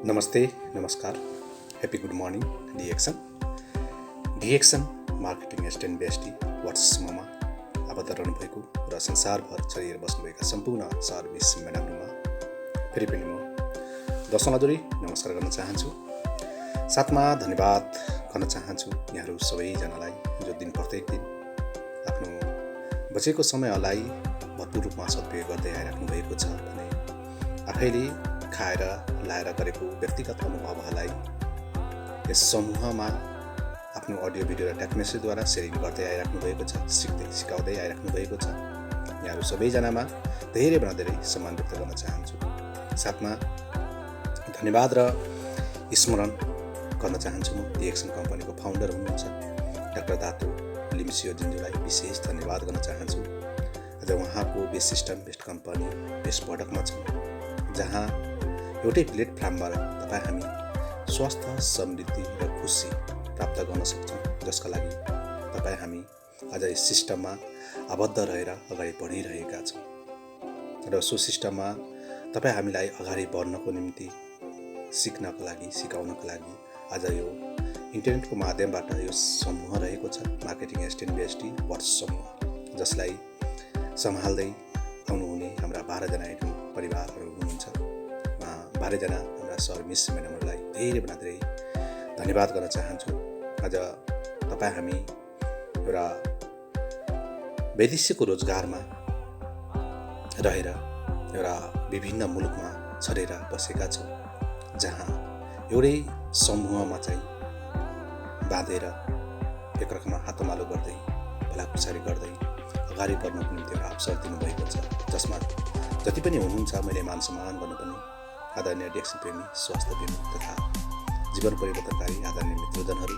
नमस्ते, नमस्कार, happy good morning DXN marketing एस्टेन्ट बेस्टी वाट्सएपमा आबद्ध रहनुभएको र संसारभर छरिएर बस्नुभएका सम्पूर्ण सर्भिस म्याडमहरूमा फेरि पनि म दर्शन अदुरी नमस्कार गर्न चाहन्छु। साथमा धन्यवाद गर्न चाहन्छु यहाँहरू सबैजनालाई जो दिन प्रत्येक दिन आफ्नो बचेको समयलाई भरपूर रूपमा सदुपयोग गर्दै आइराख्नु भएको छ भने आफैले खाएर लाएर गरेको व्यक्तिगत अनुभवहरूलाई यस समूहमा आफ्नो अडियो भिडियो र टेक्स्ट मेसेजद्वारा सेयरिङ गर्दै आइराख्नु भएको छ, सिक्दै सिकाउँदै आइराख्नु भएको छ। यहाँहरू सबैजनामा धेरैभन्दा धेरै सम्मान व्यक्त गर्न चाहन्छु। साथमा धन्यवाद र स्मरण गर्न चाहन्छु म डिएक्सन कम्पनीको फाउन्डर हुनुहुन्छ डाक्टर दातो लिम्सियो जिन्जुलाई विशेष धन्यवाद गर्न चाहन्छु। आज उहाँको best system, best company, best प्रडक्टमा छौँ, जहाँ एउटै प्लेटफर्मबाट तपाईँ हामी स्वास्थ्य, समृद्धि र खुसी प्राप्त गर्न सक्छौँ, जसका लागि तपाईँ हामी आज यस सिस्टममा आबद्ध रहेर अगाडि बढिरहेका छौँ र सो सिस्टममा तपाईँ हामीलाई अगाडि बढ्नको निम्ति सिक्नको लागि, सिकाउनको लागि आज यो इन्टरनेटको माध्यमबाट यो समूह रहेको छ, मार्केटिङ एस्टेन्ट बेस्टी वाट्स समूह, जसलाई सम्हाल्दै आउनुहुने हाम्रा 12जना आइटम परिवारहरू हुनुहुन्छ। 12जना हाम्रा सर्भिस म्याडमहरूलाई धेरैभन्दा धेरै धन्यवाद गर्न चाहन्छु। आज तपाईँ हामी एउटा वैदेशिक रोजगारमा रहेर एउटा विभिन्न मुलुकमा छरेर बसेका छौँ, जहाँ एउटै समूहमा चाहिँ बाँधेर एक रकममा हातमालो गर्दै भलाकुसारी गर्दै अगाडि बढ्नको निम्ति एउटा अवसर दिनुभएको छ, जसमा जति पनि हुनुहुन्छ मैले मान सम्मान गर्नुपर्ने आदरणीय डिएक्सन प्रेमी, स्वास्थ्य प्रेमी तथा जीवन परिवर्तनकारी आदरणीय मित्रजनहरू,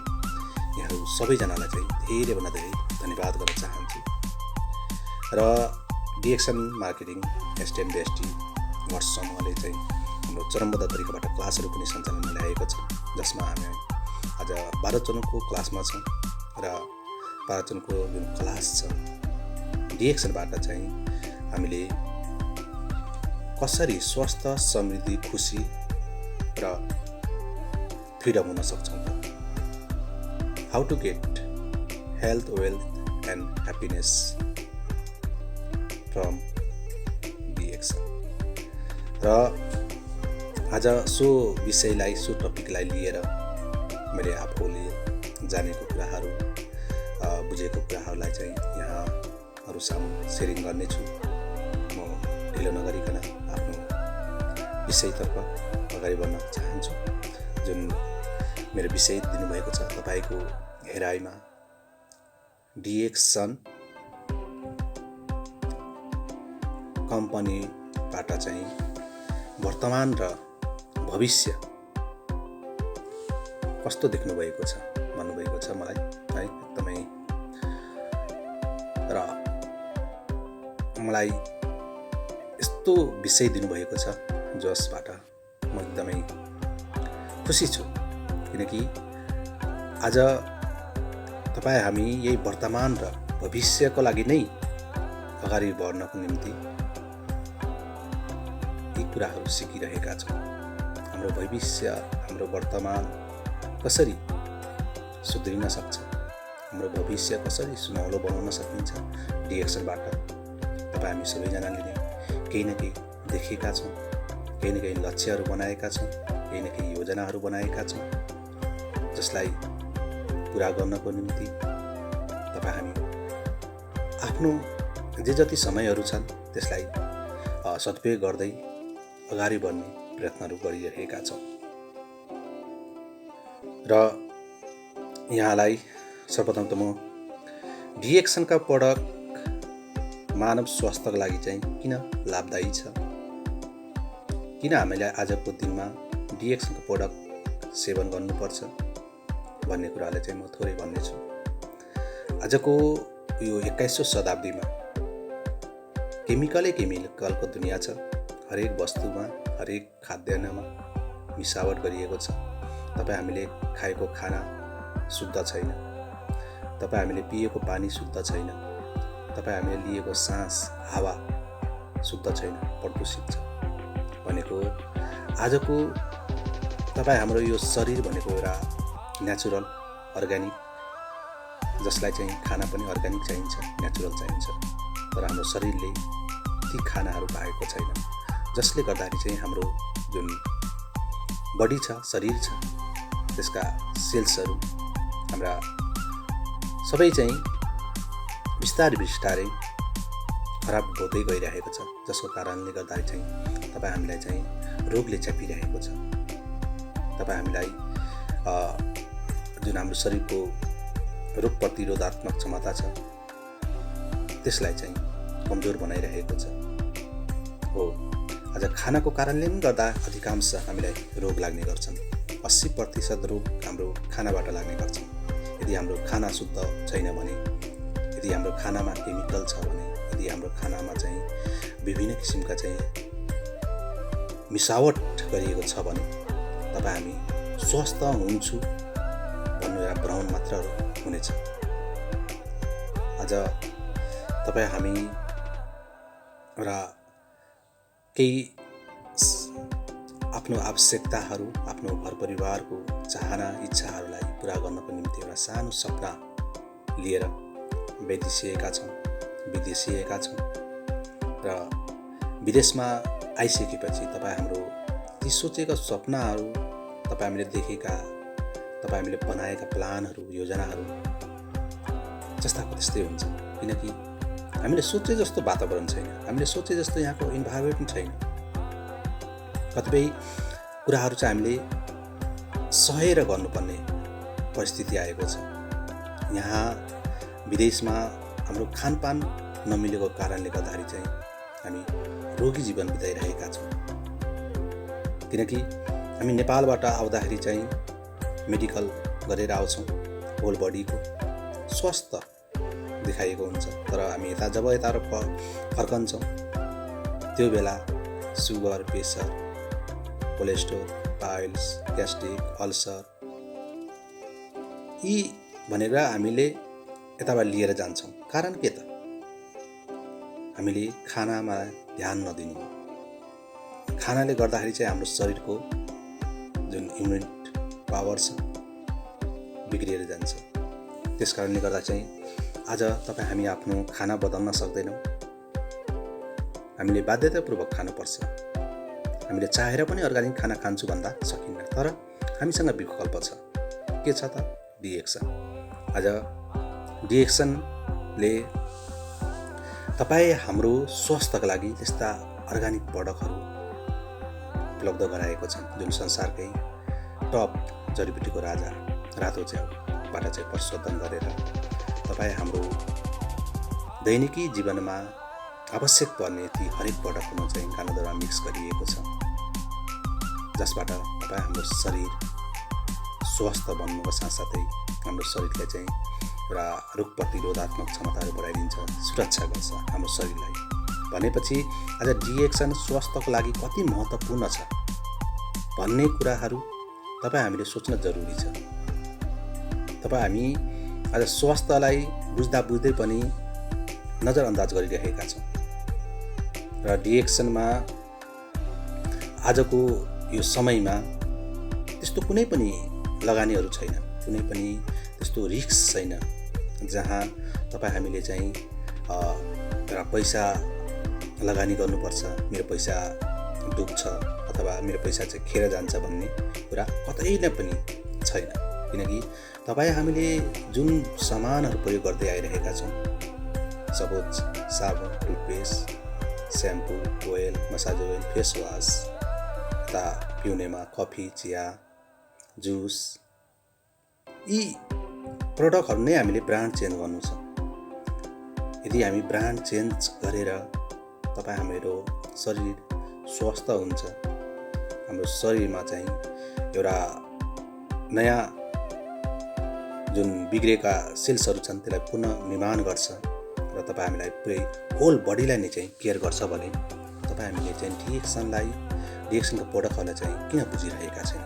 यहाँहरू सबैजनालाई चाहिँ धेरैभन्दा धेरै धन्यवाद गर्न चाहन्छु। र डिएक्सन मार्केटिङ एस्टेन्ट बेस्टी वाट्स समूहले चाहिँ हाम्रो चरमबद्ध तरिकाबाट क्लासहरू पनि सञ्चालनमा ल्याएको छ, जसमा हामी आज 12 जनको क्लासमा छौँ र 12 जनको जुन क्लास छ डिएक्सनबाट चाहिँ हामीले कसरी स्वस्थ, समृद्धि, खुसी र फ्रिडम हुन सक्छौँ, how to get health, wealth and happiness from डिएक्सन। र आज सो विषयलाई, सो टपिकलाई लिएर मैले आफूले जानेको कुराहरू, बुझेको कुराहरूलाई चाहिँ यहाँहरू सामु सेयरिङ गर्नेछु। म ढिलो नगरिकन आफ्नो विषयतर्फ अगाडि बढ्न चाहन्छु। जुन मेरो विषय दिनुभएको छ तपाईँको हेराइमा डिएक्सन कम्पनीबाट चाहिँ वर्तमान र भविष्य कस्तो देख्नुभएको छ भन्नुभएको छ मलाई है, एकदमै। र मलाई यस्तो विषय दिनुभएको छ जसबाट म एकदमै खुसी छु, किनकि आज तपाईँ हामी यही वर्तमान र भविष्यको लागि नै अगाडि बढ्नको निम्ति यी कुराहरू सिकिरहेका छौँ। हाम्रो भविष्य, हाम्रो वर्तमान कसरी सुध्रिन सक्छ, हाम्रो भविष्य कसरी सुनौलो बनाउन सकिन्छ, डिएक्सनबाट तपाईँ हामी सबैजनाले नै केही न केही देखेका छौँ, केही न केही लक्ष्यहरू बनाएका छौँ, केही न केही योजनाहरू बनाएका छौँ, जसलाई पुरा गर्नको निम्ति तपाईँ हामी आफ्नो जे जति समयहरू छन् त्यसलाई सदुपयोग गर्दै अगाडि बढ्ने प्रयत्नहरू गरिरहेका छौँ। र यहाँलाई सर्वप्रथम त म डिएक्सनका प्रडक्ट मानव स्वास्थ्यको लागि चाहिँ किन लाभदायी छ, किन हामीले आजको दिनमा डिएक्सनको प्रडक्ट सेवन गर्नुपर्छ भन्ने कुरालाई चाहिँ म थोरै भन्नेछु। आजको यो 21औं शताब्दीमा केमिकलको दुनियाँ छ। हरेक वस्तुमा, हरेक खाद्यान्नमा मिसावट गरिएको छ। तपाईँ हामीले खाएको खाना शुद्ध छैन, तपाईँ हामीले पिएको पानी शुद्ध छैन, तपाईँ हामीले लिएको सास, हावा शुद्ध छैन, प्रदूषित छ भनेको आजको तपाईँ हाम्रो यो शरीर भनेको एउटा नेचुरल अर्ग्यानिक, जसलाई चाहिँ खाना पनि अर्ग्यानिक चाहिन्छ, नेचुरल चाहिन्छ। तर हाम्रो शरीरले ती खानाहरू पाएको छैन, जसले गर्दाखेरि चाहिँ हाम्रो जुन बडी छ, शरीर छ, त्यसका सेल्सहरू हाम्रा सबै चाहिँ बिस्तारै खराब हुँदै गइरहेको छ, जसको कारणले गर्दाखेरि चाहिँ तपाईँ हामीलाई चाहिँ रोगले च्यापिरहेको छ। तपाईँ हामीलाई जुन हाम्रो शरीरको रोग प्रतिरोधात्मक क्षमता छ त्यसलाई चाहिँ कमजोर बनाइरहेको छ। हो, आज खानाको कारणले पनि गर्दा अधिकांश हामीलाई रोग लाग्ने गर्छन्। 80% रोग हाम्रो खानाबाट लाग्ने गर्छन्। यदि हाम्रो खाना शुद्ध छैन भने, यदि हाम्रो खानामा केमिकल छ भने, यदि हाम्रो खानामा चाहिँ विभिन्न किसिमका चाहिँ मिसावट गरिएको छ भने तपाईँ हामी स्वस्थ हुन्छु भन्नु एउटा भ्रम मात्र हुनेछ। आज तपाईँ हामी र केही आफ्नो आवश्यकताहरू, आफ्नो घर परिवारको चाहना इच्छाहरूलाई पुरा गर्नको निम्ति एउटा सानो सपना लिएर विदेशिएका छौँ र विदेशमा आइसकेपछि तपाईँ हाम्रो ती सोचेका सपनाहरू, तपाईँ हामीले देखेका, तपाईँ हामीले बनाएका प्लानहरू, योजनाहरू जस्ताको त्यस्तै हुन्छ। किनकि हामीले सोचे जस्तो वातावरण छैन, हामीले सोचे जस्तो यहाँको इन्भाइरोमेन्ट छैन। कतिपय कुराहरू चाहिँ हामीले सहेर गर्नुपर्ने परिस्थिति आएको छ। यहाँ विदेशमा हाम्रो खानपान नमिलेको कारणले गर्दाखेरि चाहिँ हामी रोगी जीवन बिताइरहेका छौँ। किनकि हामी नेपालबाट आउँदाखेरि चाहिँ मेडिकल गरेर आउँछौँ, होल बडीको स्वास्थ्य देखाइएको हुन्छ। तर हामी जब यता फर्कन्छौँ त्यो बेला sugar, pressure, cholesterol, piles, gastric, ulcer यी भनेर हामीले यताबाट लिएर जान्छौँ। कारण के त? हामीले खानामा ध्यान नदिनु। खानाले गर्दाखेरि चाहिँ हाम्रो शरीरको जुन इम्युनिटी पावर छ बिग्रिएर जान्छ। त्यस कारणले गर्दा चाहिँ आज तपाईँ हामी आफ्नो खाना बदल्न सक्दैनौँ। हामीले बाध्यतापूर्वक खानुपर्छ। हामीले चाहेर पनि अर्ग्यानिक खाना खान्छु भन्दा सकिन्न। तर हामीसँग विकल्प छ। के छ त? डिएक्सन। आज डिएक्सनले तपाईँ हाम्रो स्वास्थ्यका लागि त्यस्ता अर्ग्यानिक प्रडक्टहरू उपलब्ध गराएको छ जुन संसारकै टप जडीबुटीको राजा रातो च्याउबाट चाहिँ प्रशोधन गरेर तपाईँ हाम्रो दैनिकी जीवनमा आवश्यक पर्ने ती हरेक प्रडक्टमा चाहिँ कालोदरमा मिक्स गरिएको छ, जसबाट तपाईँ हाम्रो शरीर स्वस्थ बन्नुको साथसाथै हाम्रो शरीरलाई चाहिँ एउटा रोग प्रतिरोधात्मक क्षमताहरू बढाइदिन्छ, सुरक्षा गर्छ हाम्रो शरीरलाई। भनेपछि आज डिएक्सन स्वास्थ्यको लागि कति महत्त्वपूर्ण छ भन्ने कुराहरू तपाईँ हामीले सोच्न जरुरी छ। तपाईँ हामी आज स्वास्थ्यलाई बुझ्दा बुझ्दै पनि नजरअन्दाज गरिरहेका छौँ र डिएक्सनमा आजको यो समयमा त्यस्तो कुनै पनि लगानीहरू छैन, कुनै पनि त्यस्तो रिस्क छैन जहाँ तपाईँ हामीले चाहिँ एउटा पैसा लगानी गर्नुपर्छ, मेरो पैसा डुब्छ अथवा मेरो पैसा चाहिँ खेर जान्छ भन्ने कुरा कतै नै पनि छैन। किनकि तपाईँ हामीले जुन सामानहरू प्रयोग गर्दै आइरहेका छौँ, सपोज साबुन, toothpaste, shampoo, oil, massage oil, face wash, यता पिउनेमा कफी, चिया, जुस, यी प्रडक्टहरू नै हामीले ब्रान्ड चेन्ज गर्नु छ। यदि हामी ब्रान्ड चेन्ज गरेर तपाईँ हाम्रो शरीर स्वस्थ हुन्छ, हाम्रो शरीरमा चाहिँ एउटा नयाँ जुन बिग्रेका सेल्सहरू छन् त्यसलाई पुनः निर्माण गर्छ र तपाईँ हामीलाई पुरै होल बडीलाई नै चाहिँ केयर गर्छ भने तपाईँ हामीले चाहिँ डिएक्सनको प्रडक्टहरूलाई चाहिँ किन बुझिरहेका छैन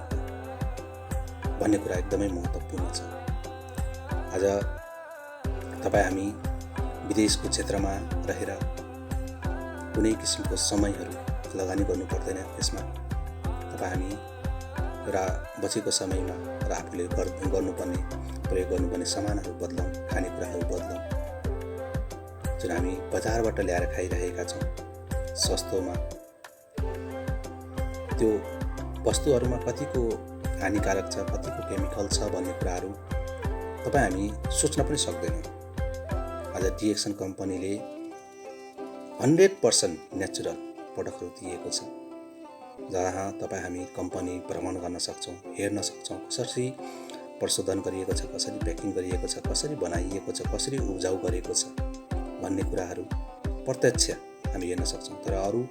भन्ने कुरा एकदमै महत्त्वपूर्ण छ। आज तपाईँ हामी विदेशको क्षेत्रमा रहेर कुनै किसिमको समयहरू लगानी गर्नु पर्दैन। त्यसमा तपाईँ हामी र बचेको समयमा र आफूले गर्नुपर्ने प्रयोग गर्नुपर्ने सामानहरू बदलौँ, खानेकुराहरू बदलौँ। जुन हामी बजारबाट ल्याएर खाइरहेका छौँ सस्तोमा, त्यो वस्तुहरूमा कतिको हानिकारक छ, कतिको केमिकल छ भन्ने कुराहरू तपाईँ हामी सोच्न पनि सक्दैनौँ। आज डिएक्सन कम्पनीले 100% नेचुरल प्रडक्टहरू दिएको छ, जहाँ तपाईँ हामी कम्पनी भ्रमण गर्न सक्छौँ, हेर्न सक्छौँ कसरी प्रशोधन गरिएको छ, कसरी प्याकिङ गरिएको छ, कसरी बनाइएको छ, कसरी उब्जाउ गरेको छ भन्ने कुराहरू प्रत्यक्ष हामी हेर्न सक्छौँ। तर अरू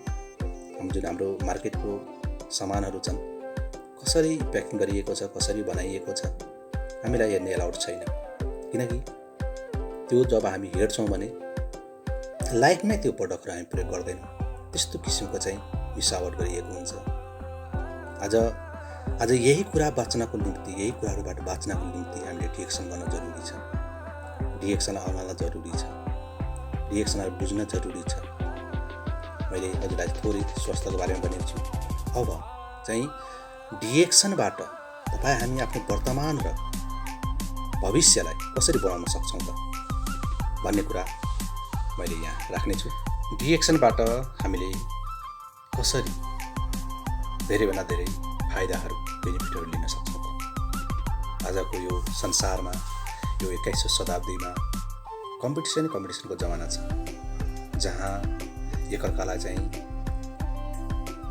जुन हाम्रो मार्केटको सामानहरू छन्, कसरी प्याकिङ गरिएको छ, कसरी बनाइएको छ, हामीलाई हेर्ने एलाउड छैन। किनकि त्यो जब हामी हेर्छौँ भने लाइफमै त्यो प्रडक्टहरू हामी प्रयोग गर्दैनौँ, त्यस्तो किसिमको चाहिँ मिसावट गरिएको हुन्छ। आज यही कुरा बाँच्नको निम्ति, यही कुराहरूबाट बाँच्नको निम्ति हामीले डिएक्सन गर्न जरुरी छ, डिएक्सन आउनलाई जरुरी छ, डिएक्सनलाई बुझ्न जरुरी छ। मैले हजुरलाई थोरै स्वास्थ्यको बारेमा भनेको छु। अब चाहिँ डिएक्सनबाट तपाईँ हामी आफ्नो वर्तमान र भविष्यलाई कसरी बनाउन सक्छौँ त भन्ने कुरा मैले यहाँ राख्नेछु। डिएक्सनबाट हामीले कसरी धेरैभन्दा धेरै फाइदाहरू, बेनिफिटहरू लिन सक्छौँ त। आजको यो संसारमा, यो 21औं शताब्दीमा कम्पिटिसनको जमाना छ, जहाँ एकअर्कालाई चाहिँ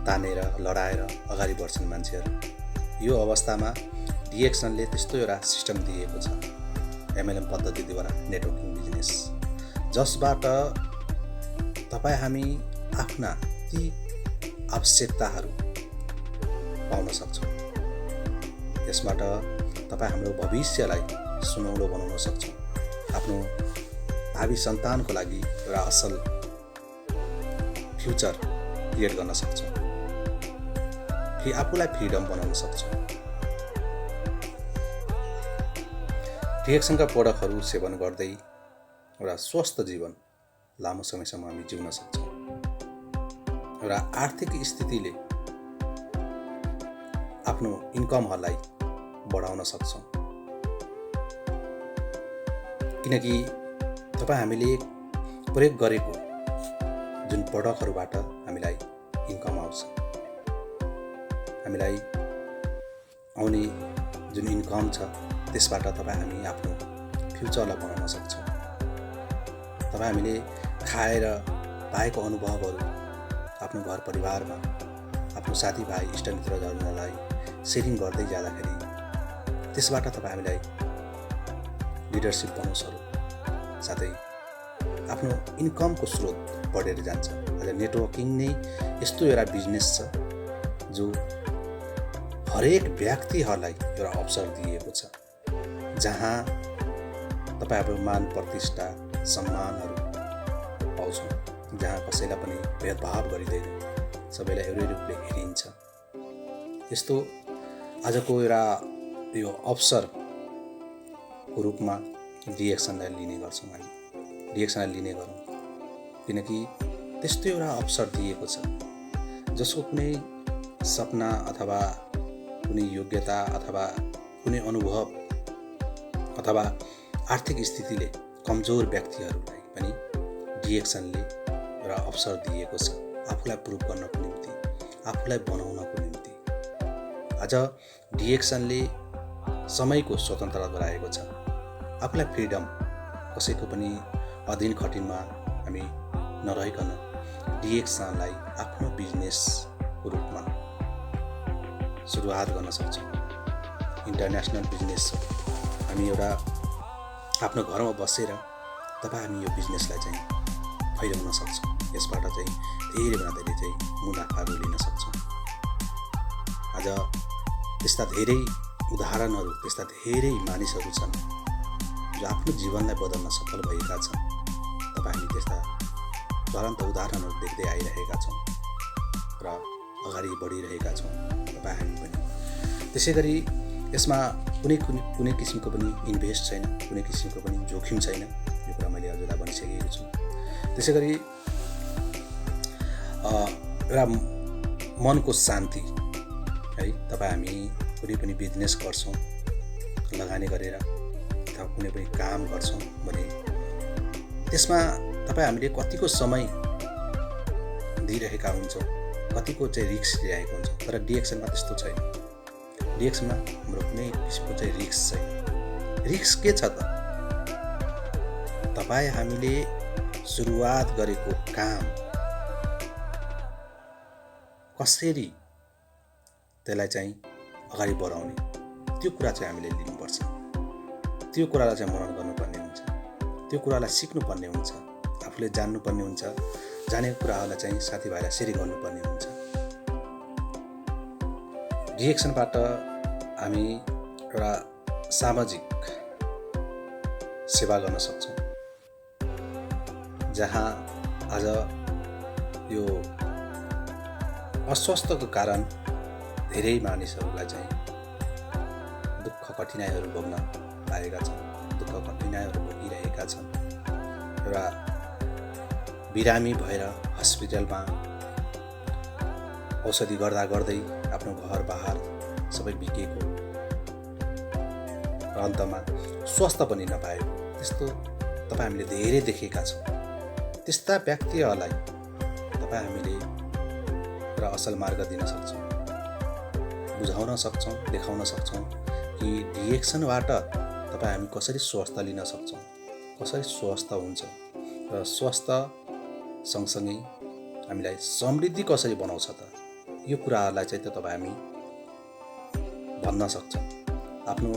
तानेर लडाएर अगाडि बढ्छन् मान्छेहरू। यो अवस्थामा डिएक्सनले त्यस्तो एउटा सिस्टम दिएको छ, एमएलएम पद्धतिद्वारा नेटवर्किङ बिजनेस, जसबाट तपाईँ हामी आफ्ना ती आवश्यकताहरू पाउन सक्छौँ। यसबाट तपाईँ हाम्रो भविष्यलाई सुनौलो बनाउन सक्छौँ, आफ्नो भावी सन्तानको लागि एउटा असल फ्युचर क्रिएट गर्न सक्छौँ, कि आफूलाई फ्रिडम बनाउन सक्छौँ। डिएक्सनका प्रडक्टहरू सेवन गर्दै एउटा स्वस्थ जीवन लामो समयसम्म हामी जिउन सक्छौँ। एउटा आर्थिक स्थितिले आफ्नो इन्कमहरूलाई बढाउन सक्छौँ, किनकि तपाईँ हामीले प्रयोग गरेको जुन प्रडक्टहरूबाट हामीलाई इन्कम आउँछ, हामीलाई आउने जुन इन्कम छ त्यसबाट तपाईँ हामी आफ्नो फ्युचरलाई बनाउन सक्छौँ। तपाईँ हामीले खाएर पाएको अनुभवहरू आफ्नो घर परिवारमा, आफ्नो साथीभाइ इष्टमित्रहरूलाई सेयरिङ गर्दै जाँदाखेरि त्यसबाट तपाईँ हामीलाई लिडरसिप बोनसहरू साथै आफ्नो इन्कमको स्रोत बढेर जान्छ। आज नेटवर्किङ नै यस्तो एउटा बिजनेस छ जो हरेक व्यक्तिहरूलाई एउटा अवसर दिएको छ, जहाँ तपाईँहरू मान प्रतिष्ठा सम्मानहरू पाउँछौँ, जहाँ कसैलाई पनि भेदभाव गरिँदैन, सबैलाई एउटै रूपले हेरिन्छ। यस्तो आजको एउटा यो अवसरको रूपमा डिएक्सनलाई लिने गर्छौँ, हामी डिएक्सनलाई लिने गरौँ, किनकि त्यस्तो एउटा अवसर दिएको छ जसको कुनै सपना अथवा कुनै योग्यता अथवा कुनै अनुभव अथवा आर्थिक स्थितिले कमजोर व्यक्तिहरूलाई पनि डिएक्सनले एउटा अवसर दिएको छ आफूलाई प्रुभ गर्नको निम्ति, आफूलाई बनाउनको निम्ति। आज डिएक्सनले समयको स्वतन्त्रता गराएको छ, आफूलाई फ्रिडम, कसैको पनि अधीन खटिनमा हामी नरहिकन डिएक्सनलाई आफ्नो बिजनेसको रूपमा सुरुवात गर्न सक्छौँ। इन्टरनेसनल बिजनेस छ, हामी एउटा आफ्नो घरमा बसेर तपाईँ हामी यो बिजनेसलाई चाहिँ फैलाउन सक्छौँ, यसबाट चाहिँ धेरैभन्दा धेरै चाहिँ मुनाफाहरू लिन सक्छौँ। आज त्यस्ता धेरै उदाहरणहरू, त्यस्ता धेरै मानिसहरू छन् जो आफ्नो जीवनलाई बदल्न सफल भएका छन्। तपाईँ हामी त्यस्ता ज्वलन्त उदाहरणहरू देख्दै आइरहेका छौँ र अगाडि बढिरहेका छौँ, तपाईँ हामी पनि। त्यसै गरी यसमा कुनै किसिमको पनि इन्भेस्ट छैन, कुनै किसिमको पनि जोखिम छैन, यो कुरा मैले हजुरलाई भनिसकेको छु। त्यसै गरी एउटा मनको शान्ति है, तपाईँ हामी कुनै पनि बिजनेस गर्छौँ लगानी गरेर अथवा कुनै पनि काम गर्छौँ भने त्यसमा तपाईँ हामीले कतिको समय दिइरहेका हुन्छौँ, कतिको चाहिँ रिस्क लिइरहेको हुन्छ। तर डिएक्सनमा त्यस्तो छैन। डिएक्सनमा हाम्रो कुनै किसिमको चाहिँ रिस्क छैन। रिस्क के छ त? तपाईँ हामीले सुरुवात गरेको काम कसरी त्यसलाई चाहिँ अगाडि बढाउने, त्यो कुरा चाहिँ हामीले लिनुपर्छ। त्यो कुरालाई चाहिँ मनन गर्नुपर्ने हुन्छ, त्यो कुरालाई सिक्नुपर्ने हुन्छ, आफूले जान्नुपर्ने हुन्छ, जानेको कुराहरूलाई चाहिँ साथीभाइलाई सेयर गर्नुपर्ने हुन्छ। डिएक्सनबाट हामी एउटा सामाजिक सेवा गर्न सक्छौँ, जहाँ आज यो अस्वस्थको कारण धेरै मानिसहरूलाई चाहिँ दुःख कठिनाइहरू भोग्न लागेका छन्, दुःख कठिनाइहरू भोगिरहेका छन्। एउटा बिरामी भएर हस्पिटलमा औषधि गर्दा गर्दै आफ्नो घर बार सबै बिकेको र अन्तमा स्वास्थ्य पनि नपाएको, त्यस्तो तपाईँ हामीले धेरै देखेका छौँ। त्यस्ता व्यक्तिहरूलाई तपाईँ हामीले एउटा असल मार्ग दिन सक्छौँ, बुझाउन सक्छौँ, देखाउन सक्छौँ कि डिएक्सनबाट तपाईँ हामी कसरी स्वास्थ्य लिन सक्छौँ, कसरी स्वस्थ हुन्छ र स्वास्थ्य सँगसँगै हामीलाई समृद्धि कसरी बनाउँछ त, यो कुराहरूलाई चाहिँ त तपाईँ हामी भन्न सक्छौँ, आफ्नो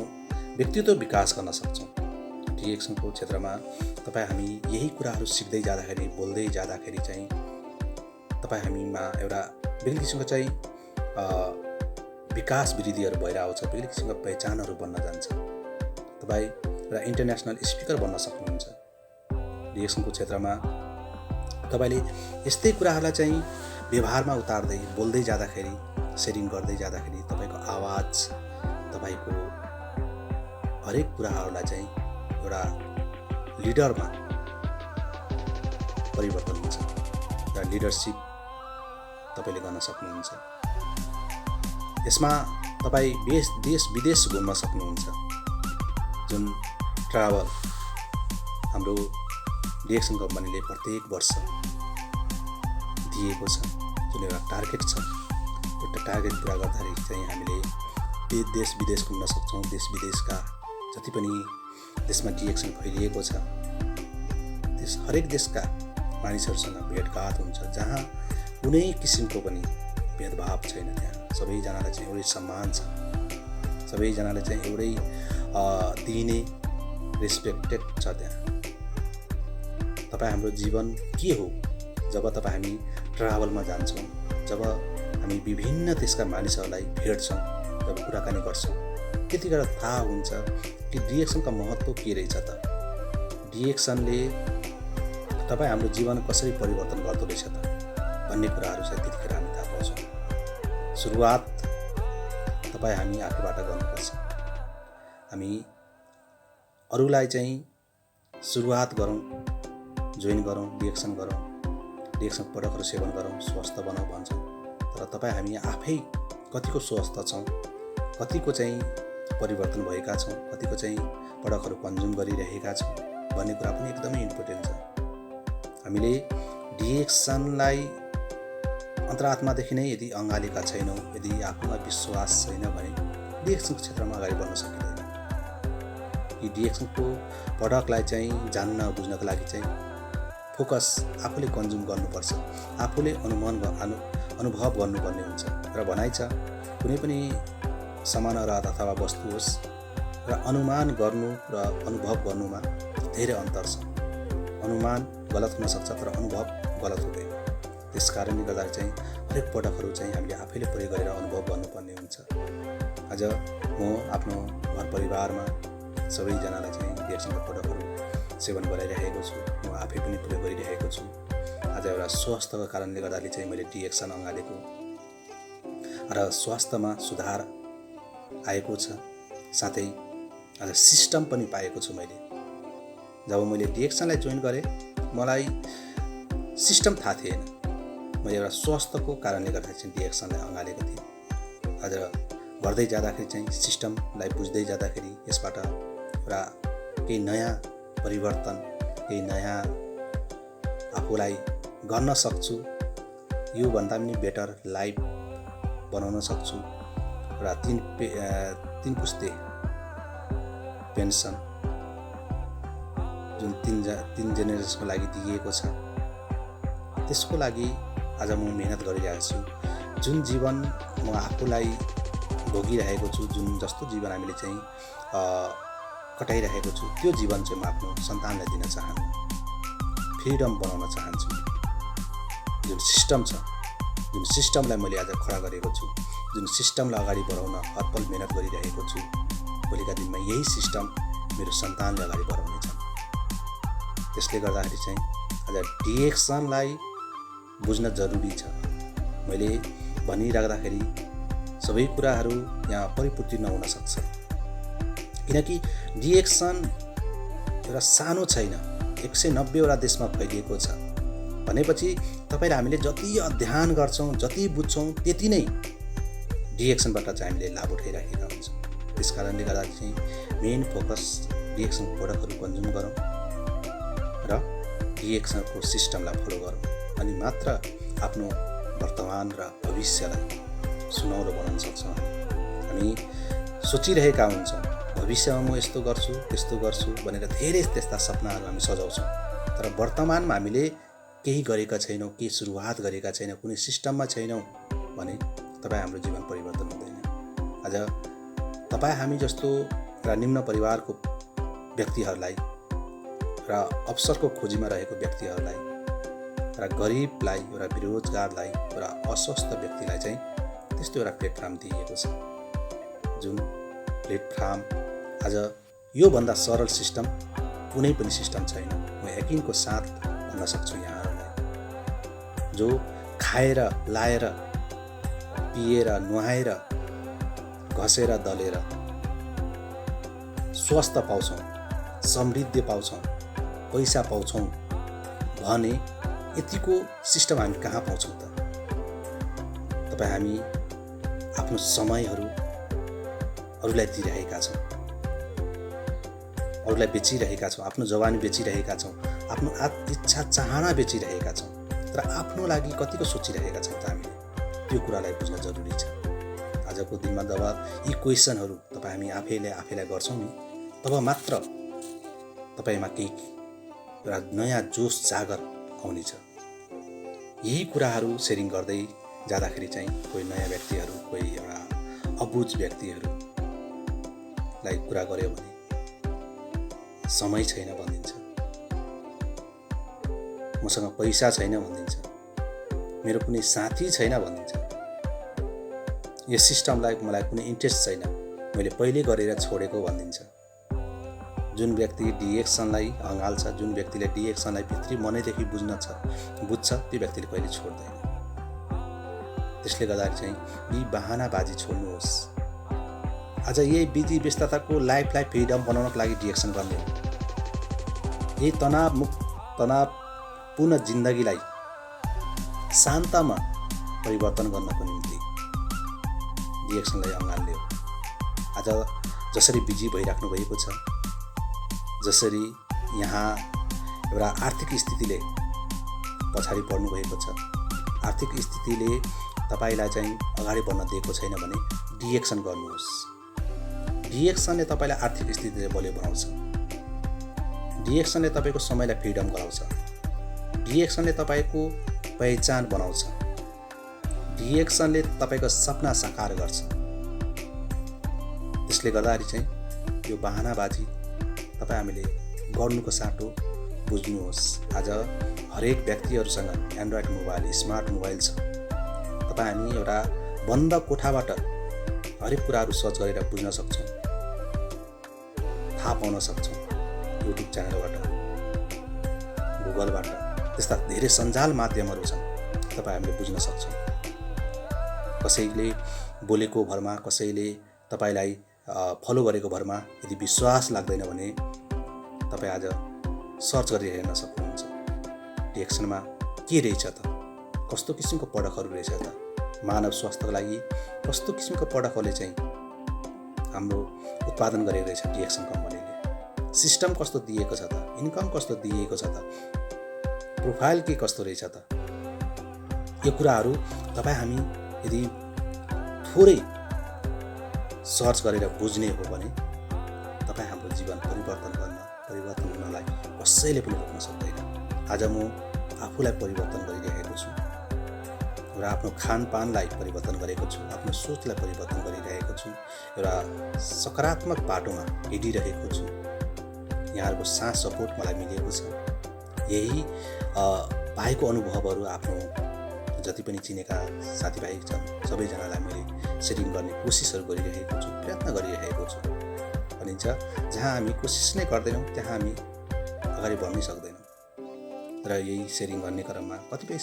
व्यक्तित्व विकास गर्न सक्छौँ। डिएक्सनको क्षेत्रमा तपाईँ हामी यही कुराहरू सिक्दै जाँदाखेरि, बोल्दै जाँदाखेरि चाहिँ तपाईँ हामीमा एउटा विभिन्न किसिमको चाहिँ विकास वृद्धिहरू भएर आउँछ, विभिन्न किसिमको पहिचानहरू बन्न जान्छ। तपाईँ एउटा इन्टरनेसनल स्पिकर बन्न सक्नुहुन्छ। डिएक्सनको क्षेत्रमा तपाईँले यस्तै कुराहरूलाई चाहिँ व्यवहारमा उतार्दै बोल्दै जाँदाखेरि, सेयरिङ गर्दै जाँदाखेरि तपाईँको आवाज, तपाईँको हरेक कुराहरूलाई चाहिँ एउटा लिडरमा परिवर्तन हुन्छ र लिडरसिप तपाईँले गर्न सक्नुहुन्छ। यसमा तपाईँ देश विदेश घुम्न सक्नुहुन्छ। जुन ट्राभल हाम्रो डिएक्सन कम्पनीले प्रत्येक वर्ष दिएको छ, जुन एउटा टार्गेट छ, एउटा टार्गेट पुरा गर्दाखेरि चाहिँ हामीले देश विदेश घुम्न सक्छौँ। देश विदेशका जति पनि देशमा डिएक्सन फैलिएको छ, त्यस हरेक देशका मानिसहरूसँग भेटघाट हुन्छ, जहाँ कुनै किसिमको पनि भेदभाव छैन। त्यहाँ सबैजनालाई चाहिँ एउटै सम्मान छ, सबैजनालाई चाहिँ एउटै दिने रेस्पेक्टेड छ। त्यहाँ तपाईँ हाम्रो जीवन के हो? जब तपाईँ हामी ट्राभलमा जान्छौँ, जब हामी विभिन्न देशका मानिसहरूलाई भेट्छौँ, जब कुराकानी गर्छौँ, त्यतिखेर थाहा हुन्छ कि डिएक्सनका महत्त्व के रहेछ त। डिएक्सनले तपाईँ हाम्रो जीवन कसरी परिवर्तन गर्दो रहेछ त भन्ने कुराहरू चाहिँ त्यतिखेर हामी थाहा पाउँछौँ। सुरुवात तपाईँ हामी आफूबाट गर्नुपर्छ। हामी अरूलाई चाहिँ सुरुवात गरौँ, जोइन गरौँ, डिएक्सन गरौँ, डिएक्सन प्रडक्टहरू सेवन गरौँ, स्वस्थ बनाऊ भन्छौँ। तर तपाईँ हामी आफै कतिको स्वस्थ छौँ, कतिको चाहिँ परिवर्तन भएका छौँ, कतिको चाहिँ प्रडक्टहरू कन्ज्युम गरिरहेका छौँ भन्ने कुरा पनि एकदमै इम्पोर्टेन्ट छ। हामीले डिएक्सनलाई अन्तरात्मादेखि नै यदि अँगालेका छैनौँ, यदि आफूमा विश्वास छैन भने डिएक्सनको क्षेत्रमा अगाडि बढ्न सकिँदैन। यी डिएक्सनको प्रडक्टलाई चाहिँ जान्न बुझ्नको लागि चाहिँ फोकस आफूले कन्ज्युम गर्नुपर्छ, आफूले अनुभव गर्नुपर्ने हुन्छ। र भनाइ छ कुनै पनि सामान अथवा वस्तु होस् र अनुमान गर्नु र अनुभव गर्नुमा धेरै अन्तर छ। अनुमान गलत हुन सक्छ तर अनुभव गलत हुँदैन। त्यस कारणले गर्दा चाहिँ हरेक प्रडक्टहरू चाहिँ हामीले आफैले प्रयोग गरेर अनुभव गर्नुपर्ने हुन्छ। आज म आफ्नो घर परिवारमा सबैजनालाई चाहिँ डिएक्सनका प्रडक्टहरू सेवन गराइरहेको छु, म आफै पनि प्रयोग गरिरहेको छु। आज एउटा स्वास्थ्यको कारणले गर्दाखेरि चाहिँ मैले डिएक्सन अँगालेको र स्वास्थ्यमा सुधार आएको छ, साथै आज सिस्टम पनि पाएको छु मैले। जब मैले डिएक्सनलाई जोइन गरेँ मलाई सिस्टम थाहा थिएन। मैले एउटा स्वास्थ्यको कारणले गर्दा चाहिँ डिएक्सनलाई अँगालेको थिएँ। आज गर्दै जाँदाखेरि चाहिँ सिस्टमलाई बुझ्दै जाँदाखेरि यसबाट एउटा केही नयाँ परिवर्तन, केही नयाँ आफूलाई गर्न सक्छु, यो भन्दा पनि बेटर लाइफ बनाउन सक्छु। र तीन पुस्ते पेन्सन जुन तीन जेनेरेसनको लागि दिइएको छ, त्यसको लागि आज म मेहनत गरिरहेको छु। जुन जीवन म आफूलाई भोगिरहेको छु, जुन जस्तो जीवन हामीले चाहिँ कटाइरहेको छु, त्यो जीवन चाहिँ म आफ्नो सन्तानलाई दिन चाहन्छु, फ्रिडम बनाउन चाहन्छु। जुन सिस्टम छ, जुन सिस्टमलाई मैले आज खडा गरेको छु, जुन सिस्टमलाई अगाडि बढाउन हरपल मेहनत गरिरहेको छु, भोलिका दिनमा यही सिस्टम मेरो सन्तानले अगाडि बढाउनेछ। त्यसले गर्दाखेरि चाहिँ आज डिएक्सनलाई बुझ्न जरुरी छ। मैले भनिराख्दाखेरि सबै कुराहरू यहाँ परिपूर्ति नहुन सक्छ, किनकि डिएक्सन एउटा सानो छैन, 190वटा देशमा फैलिएको छ भनेपछि तपाईँ र हामीले जति अध्ययन गर्छौँ, जति बुझ्छौँ, त्यति नै डिएक्सनबाट चाहिँ हामीले लाभ उठाइरहेका हुन्छौँ। त्यस कारणले गर्दा चाहिँ मेन फोकस डिएक्सन प्रोडक्टहरू कन्ज्युम गरौँ र डिएक्सनको सिस्टमलाई फलो गरौँ, अनि मात्र आफ्नो वर्तमान र भविष्यलाई सुनौलो बनाउन सक्छौँ। हामी सोचिरहेका हुन्छौँ भविष्यमा म यस्तो गर्छु, त्यस्तो गर्छु भनेर धेरै त्यस्ता सपनाहरू हामी सजाउँछौँ, तर वर्तमानमा हामीले केही गरेका छैनौँ, केही सुरुवात गरेका छैनौँ, कुनै सिस्टममा छैनौँ भने तपाईँ हाम्रो जीवन परिवर्तन हुँदैन। आज तपाईँ हामी जस्तो र निम्न परिवारको व्यक्तिहरूलाई र अवसरको खोजीमा रहेको व्यक्तिहरूलाई र गरिबलाई र बेरोजगारलाई र अस्वस्थ व्यक्तिलाई चाहिँ त्यस्तो एउटा प्लेटफर्म दिइएको छ, जुन प्लेटफर्म आज योभन्दा सरल सिस्टम कुनै पनि सिस्टम छैन। म यकिनको साथ भन्न सक्छु यहाँहरूलाई, जो खाएर लाएर पिएर नुहाएर घसेर दलेर स्वास्थ्य पाउँछौँ, समृद्धि पाउँछौँ, पैसा पाउँछौँ भने यतिको सिस्टम हामी कहाँ पाउँछौँ त? तपाईँ हामी आफ्नो समयहरू अरूलाई दिइरहेका छौँ, अरूलाई बेचिरहेका छौँ, आफ्नो जवानी बेचिरहेका छौँ, आफ्नो इच्छा चाहना बेचिरहेका छौँ, तर आफ्नो लागि कतिको सोचिरहेका छौँ त हामीले? त्यो कुरालाई बुझ्न जरुरी छ। आजको दिनमा जब यी क्वेसनहरू तपाईँ हामी आफैलाई गर्छौँ नि, तब मात्र तपाईँमा केही एउटा नयाँ जोस जागर आउनेछ। यही कुराहरू सेयरिङ गर्दै जाँदाखेरि चाहिँ कोही नयाँ व्यक्तिहरू, कोही एउटा अबुझ व्यक्तिहरूलाई कुरा गर्यो भने समय छैन भनिदिन्छ, मसँग पैसा छैन भनिदिन्छ, मेरो कुनै साथी छैन भनिदिन्छ, यो सिस्टमलाई मलाई कुनै इन्ट्रेस्ट छैन, मैले पहिले गरेर छोडेको भनिदिन्छ। जुन व्यक्ति डिएक्सनलाई अँगाल्छ, जुन व्यक्तिले डिएक्सनलाई भित्री मनैदेखि बुझ्छ, त्यो व्यक्तिले कहिले छोड्दैन। त्यसले गर्दाखेरि चाहिँ यी बहानाबाजी छोड्नुहोस्। आज यही बिजी व्यस्तताको लाइफलाई फ्रिडम बनाउनको लागि डिएक्सन गर्ने हो। यही तनावपूर्ण जिन्दगीलाई शान्तमा परिवर्तन गर्नको निम्ति डिएक्सनलाई अँगाल्ने हो। आज जसरी बिजी भइराख्नु भएको छ, जसरी यहाँ एउटा आर्थिक स्थितिले पछाडि पर्नु भएको छ, आर्थिक स्थितिले तपाईलाई चाहिँ अगाडि बढ्न दिएको छैन भने डिएक्सन गर्नुहोस्। डिएक्सनले तपाईलाई आर्थिक स्थितिले बलियो बनाउँछ। डिएक्सनले तपाईँको समयलाई फ्रिडम गराउँछ। डिएक्सनले तपाईँको पहिचान बनाउँछ। डिएक्सनले तपाईँको सपना साकार गर्छ। त्यसले गर्दाखेरि चाहिँ यो बहानाबाजी तपाईँ हामीले गर्नुको साटो बुझ्नुहोस्। आज हरेक व्यक्तिहरूसँग एन्ड्रोइड मोबाइल, स्मार्ट मोबाइल छ। तपाईँ हामी एउटा बन्द कोठाबाट हरेक कुराहरू सर्च गरेर बुझ्न सक्छौँ, थाहा पाउन सक्छौँ। युट्युब च्यानलबाट, गुगलबाट, त्यस्ता धेरै सञ्जाल माध्यमहरू छन्, तपाईँ हामीले बुझ्न सक्छौँ। कसैले बोलेको भरमा, कसैले तपाईँलाई फलो गरेको भरमा यदि विश्वास लाग्दैन भने तपाईँ आज सर्च गरेर हेर्न सक्नुहुन्छ। डिएक्सनमा के रहेछ त, कस्तो किसिमको प्रडक्टहरू रहेछ त, मानव स्वास्थ्यको लागि कस्तो किसिमको प्रडक्टहरूले चाहिँ हाम्रो उत्पादन गरेको रहेछ डिएक्सन कम्पनीले। सिस्टम कस्तो दिएको छ त, इन्कम कस्तो दिएको छ त, प्रोफाइल के कस्तो रहेछ त, यो कुराहरू तपाईँ हामी यदि थोरै सर्च गरेर बुझ्ने हो भने तपाईँ हाम्रो जीवन परिवर्तन हुनलाई कसैले पनि रोक्न सक्दैन। आज म आफूलाई परिवर्तन गरिरहेको छु र आफ्नो खानपानलाई परिवर्तन गरेको छु, आफ्नो सोचलाई परिवर्तन गरिरहेको छु, एउटा सकारात्मक बाटोमा हिँडिरहेको छु। यहाँहरूको साथ सपोर्ट मलाई मिलेको छ। यही पाएको अनुभवहरू आफ्नो जति पनि चिनेका साथीभाइ छन् सबैजनालाई मैले सेयरिङ गर्ने कोसिसहरू गरिरहेको छु, प्रयत्न गरिरहेको छु। भनिन्छ जहाँ हामी कोसिस नै गर्दैनौँ त्यहाँ हामी अगाडि बढ्नै सक्दैनौँ। र यही सेयरिङ गर्ने क्रममा कतिपय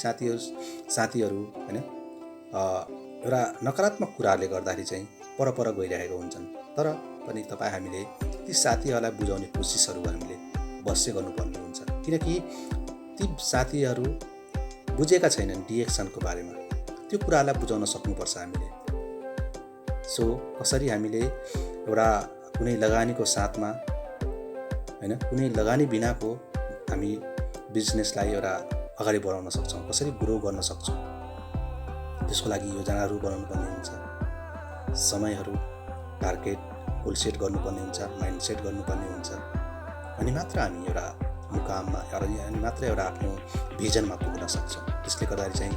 साथीहरू हैन एउटा नकारात्मक कुराहरूले गर्दाखेरि चाहिँ पर गइरहेको हुन्छन्। तर पनि तपाईँ हामीले ती साथीहरूलाई बुझाउने कोसिसहरू हामीले अवश्य गर्नुपर्ने हुन्छ, किनकि ती साथीहरू बुझेका छैनन् डिएक्सनको बारेमा। त्यो कुरालाई बुझाउन सक्नुपर्छ हामीले। सो कसरी हामीले एउटा कुनै लगानीको साथमा हैन कुनै लगानी बिनाको हामी बिजनेसलाई एउटा अगाडि बढाउन सक्छौँ, कसरी ग्रो गर्न सक्छौँ, त्यसको लागि योजनाहरू बनाउनु पर्ने हुन्छ, समयहरू टार्गेट गोल सेट गर्नुपर्ने हुन्छ, माइन्ड सेट गर्नुपर्ने हुन्छ। अनि मात्र हामी एउटा मुकाममा अनि मात्र एउटा आफ्नो भिजनमा पुग्न सक्छौँ। त्यसले गर्दाखेरि चाहिँ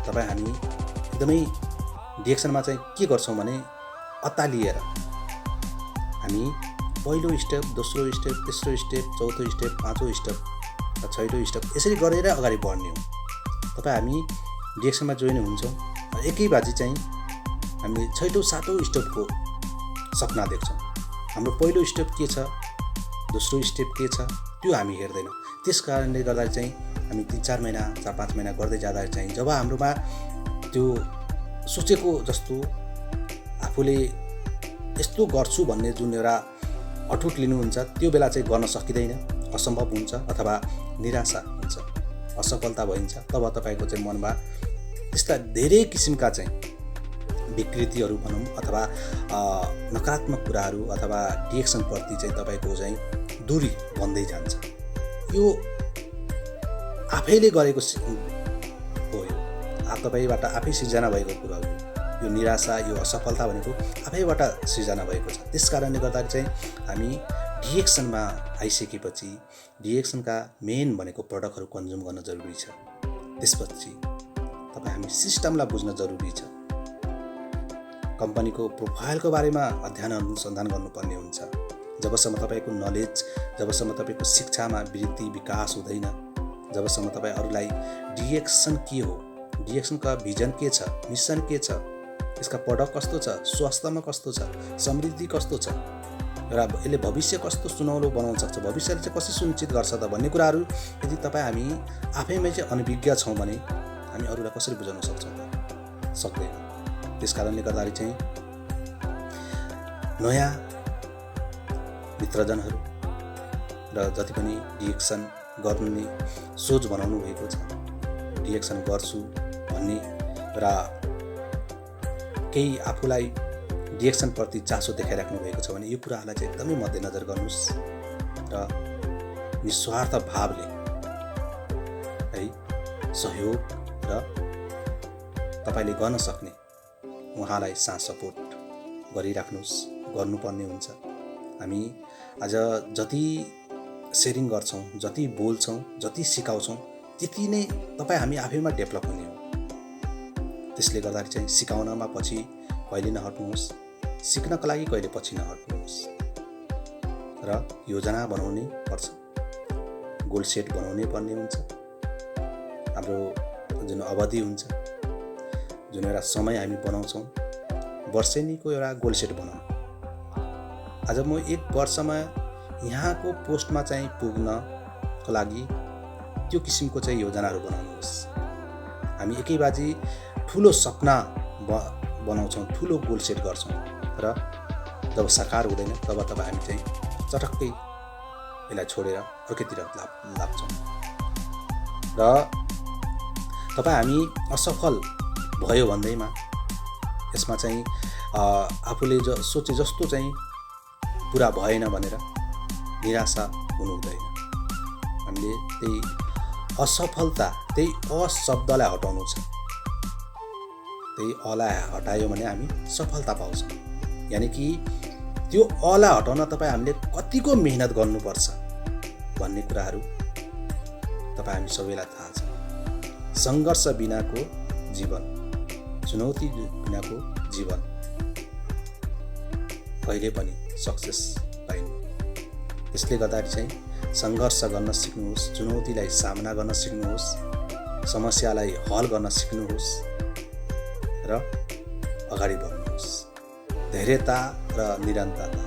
तपाईँ हामी एकदमै डिएक्सनमा चाहिँ के गर्छौँ भने अत्तालिएर हामी पहिलो स्टेप, दोस्रो स्टेप, तेस्रो स्टेप, चौथो स्टेप, पाँचौँ स्टेप, छैटौँ स्टेप यसरी गरेर अगाडि बढ्ने हो। तपाईँ हामी डिएक्सनमा जोइन हुन्छौँ, एकैबाजी चाहिँ हामीले छैटौँ सातौँ स्टेपको सपना देख्छौँ। हाम्रो पहिलो स्टेप के छ, दोस्रो स्टेप के छ त्यो हामी हेर्दैनौँ। त्यस कारणले गर्दा चाहिँ हामी 3-4 महिना 4-5 महिना गर्दै जाँदा चाहिँ जब हाम्रोमा त्यो सोचेको जस्तो आफूले यस्तो गर्छु भन्ने जुन एउटा अटुट लिनुहुन्छ त्यो बेला चाहिँ गर्न सकिँदैन, असम्भव हुन्छ अथवा निराशा हुन्छ, असफलता भइन्छ। तब तपाईँको चाहिँ मनमा त्यस्ता धेरै किसिमका चाहिँ विकृतिहरू भनौँ अथवा नकारात्मक कुराहरू अथवा डिएक्सनप्रति चाहिँ तपाईँको चाहिँ दूरी बन्दै जान्छ। यो आफैले गरेको हो, यो तपाईँबाट आफै सिर्जना भएको कुरा हो। यो निराशा, यो असफलता भनेको आफैबाट सिर्जना भएको छ। त्यस कारणले गर्दा चाहिँ हामी डिएक्सनमा आइसकेपछि डिएक्सनका मेन भनेको प्रडक्टहरू कन्ज्युम गर्न जरुरी छ। त्यसपछि तपाईँ हामी सिस्टमलाई बुझ्न जरुरी छ। कम्पनीको प्रोफाइलको बारेमा अध्ययन अनुसन्धान गर्नुपर्ने हुन्छ। जबसम्म तपाईँको नलेज, जबसम्म तपाईँको शिक्षामा वृद्धि विकास हुँदैन, जबसम्म तपाईँ अरूलाई डिएक्सन के हो, डिएक्सनका भिजन के छ, मिसन के छ, यसका प्रडक्ट कस्तो छ, स्वास्थ्यमा कस्तो छ, समृद्धि कस्तो छ र यसले भविष्य कस्तो सुनौलो बनाउन सक्छ, भविष्यले चाहिँ कसरी सुनिश्चित गर्छ त भन्ने कुराहरू यदि तपाईँ हामी आफैमै चाहिँ अनभिज्ञ छौँ भने हामी अरूलाई कसरी बुझाउन सक्छौँ त? सक्दैन। त्यस कारणले गर्दाखेरि चाहिँ नयाँ मित्रजनहरू र जति पनि डिएक्सन गर्ने सोच बनाउनु भएको छ, डिएक्सन गर्छु भन्ने र केही आफूलाई डिएक्सनप्रति चासो देखाइराख्नु भएको छ भने यो कुराहरूलाई चाहिँ एकदमै मध्यनजर गर्नुहोस् र निस्वार्थ भावले है सहयोग र तपाईँले गर्न सक्ने उहाँलाई साथ सपोर्ट गरिराख्नुहोस्, गर्नुपर्ने हुन्छ। हामी आज जति सेयरिङ गर्छौँ, जति बोल्छौँ, जति सिकाउँछौँ त्यति नै तपाईँ हामी आफैमा डेभलप हुने हो। त्यसले गर्दाखेरि चाहिँ सिकाउनमा पछि कहिले नहट्नुहोस्, सिक्नको लागि कहिले पछि नहट्नुहोस् र योजना बनाउनै पर्छ, गोल सेट बनाउनै पर्ने हुन्छ। हाम्रो जुन अवधि हुन्छ, जुन एउटा समय हामी बनाउँछौँ, वर्षेनीको एउटा गोल सेट बनाउँ। आज म 1 वर्षमा यहाँको पोस्टमा चाहिँ पुग्नको लागि त्यो किसिमको चाहिँ योजनाहरू बनाउनुहोस्। हामी एकैबाजी ठुलो सपना बनाउँछौँ, ठुलो गोल सेट गर्छौँ र जब साकार हुँदैन तब हामी चाहिँ चटक्कै यसलाई छोडेर अर्कैतिर लाग्छौँ र तपाईँ हामी असफल भयो भन्दैमा यसमा चाहिँ आफूले सोचे जस्तो चाहिँ पुरा भएन भनेर निराशा हुनु हुँदैन। हामीले त्यही असफलता, त्यही अशब्दलाई हटाउनु छ। त्यही अलाई हटायो भने हामी सफलता पाउँछौँ। यानि कि त्यो अलाई हटाउन तपाईँ हामीले कतिको मेहनत गर्नुपर्छ भन्ने कुराहरू तपाईँ हामी सबैलाई थाहा छ। सङ्घर्ष बिनाको जीवन, चुनौती बिनाको जीवन कहिले पनि सक्सेस पाइनु। त्यसले गर्दाखेरि चाहिँ सङ्घर्ष गर्न सिक्नुहोस्, चुनौतीलाई सामना गर्न सिक्नुहोस्, समस्यालाई हल गर्न सिक्नुहोस् र अगाडि बढ्नुहोस्। धैर्यता र निरन्तरता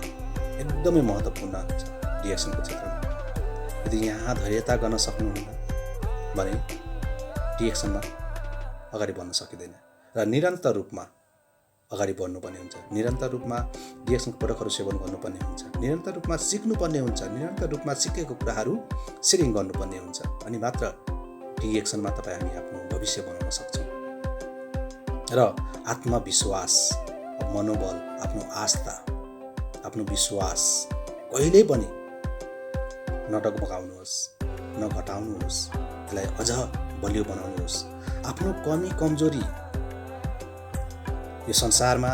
एकदमै महत्त्वपूर्ण छ डिएक्सनको क्षेत्रमा। यदि यहाँ धैर्यता गर्न सक्नुहुन्न भने डिएक्सनमा अगाडि बढ्न सकिँदैन र निरन्तर रूपमा अगाडि बढ्नुपर्ने हुन्छ। निरन्तर रूपमा डिएक्सनको प्रडक्टहरू सेवन गर्नुपर्ने हुन्छ। निरन्तर रूपमा सिक्नुपर्ने हुन्छ। निरन्तर रूपमा सिकेको कुराहरू सेयरिङ गर्नुपर्ने हुन्छ। अनि मात्र डिएक्सनमा तपाईँ हामी आफ्नो भविष्य बनाउन सक्छौँ। र आत्मविश्वास, मनोबल, आफ्नो आस्था, आफ्नो विश्वास कहिल्यै पनि नडगमगाउनुहोस्, नघटाउनुहोस्। त्यसलाई अझ बलियो बनाउनुहोस्। आफ्नो कमी कमजोरी, यो संसारमा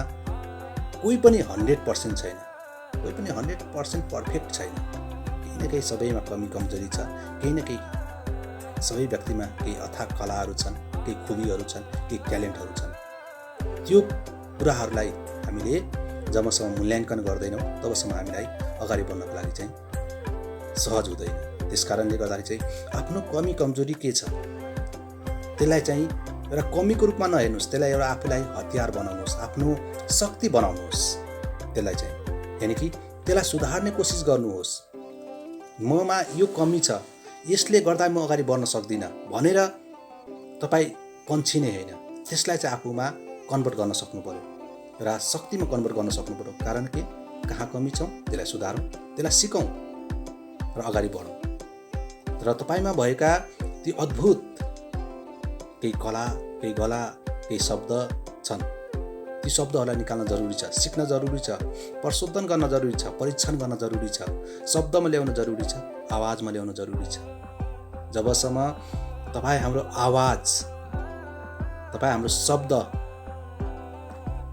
कोही पनि 100% छैन, कोही पनि 100% पर्फेक्ट छैन। केही न केही सबैमा कमी कमजोरी छ। केही न केही सबै व्यक्तिमा केही अथाक कलाहरू छन्, केही खुबीहरू छन्, केही ट्यालेन्टहरू छन्। त्यो कुराहरूलाई हामीले जबसम्म मूल्याङ्कन गर्दैनौँ तबसम्म हामीलाई अगाडि बढ्नको लागि चाहिँ सहज हुँदैन। त्यस कारणले गर्दाखेरि चाहिँ आफ्नो कमी कमजोरी के छ त्यसलाई चाहिँ एउटा कमीको रूपमा नहेर्नुहोस्, त्यसलाई एउटा आफूलाई हतियार बनाउनुहोस्, आफ्नो शक्ति बनाउनुहोस्। त्यसलाई चाहिँ यानि कि त्यसलाई सुधार्ने कोसिस गर्नुहोस्। ममा यो कमी छ, यसले गर्दा म अगाडि बढ्न सक्दिनँ भनेर तपाईँ कन्छिने होइन। त्यसलाई चाहिँ आफूमा कन्भर्ट गर्न सक्नु पर्यो र शक्तिमा कन्भर्ट गर्न सक्नु पर्यो। कारण के, कहाँ कमी छौँ त्यसलाई सुधारौँ, त्यसलाई सिकौँ र अगाडि बढौँ। र तपाईँमा भएका ती अद्भुत केही कला, केही गला, केही शब्द छन्, ती शब्दहरूलाई निकाल्न जरुरी छ, सिक्न जरुरी छ, प्रशोधन गर्न जरुरी छ, परीक्षण गर्न जरुरी छ, शब्दमा ल्याउन जरुरी छ, आवाजमा ल्याउन जरुरी छ। जबसम्म तपाईँ हाम्रो आवाज, तपाईँ हाम्रो शब्द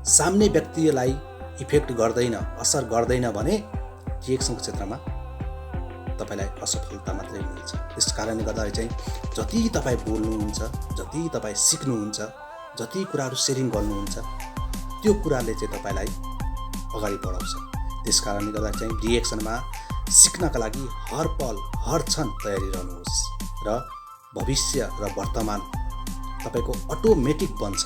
सामने व्यक्तिलाई इफेक्ट गर्दैन, असर गर्दैन भने डिएक्सनको क्षेत्रमा तपाईँलाई असफलता मात्रै मिल्छ। त्यस कारणले गर्दाखेरि चाहिँ जति तपाईँ बोल्नुहुन्छ, जति तपाईँ सिक्नुहुन्छ, जति कुराहरू सेयरिङ गर्नुहुन्छ त्यो कुराले चाहिँ तपाईँलाई अगाडि बढाउँछ। त्यस कारणले गर्दा चाहिँ डिएक्सनमा सिक्नका लागि हर पल हर क्षण तयारी रहनुहोस् र भविष्य र वर्तमान तपाईँको अटोमेटिक बन्छ।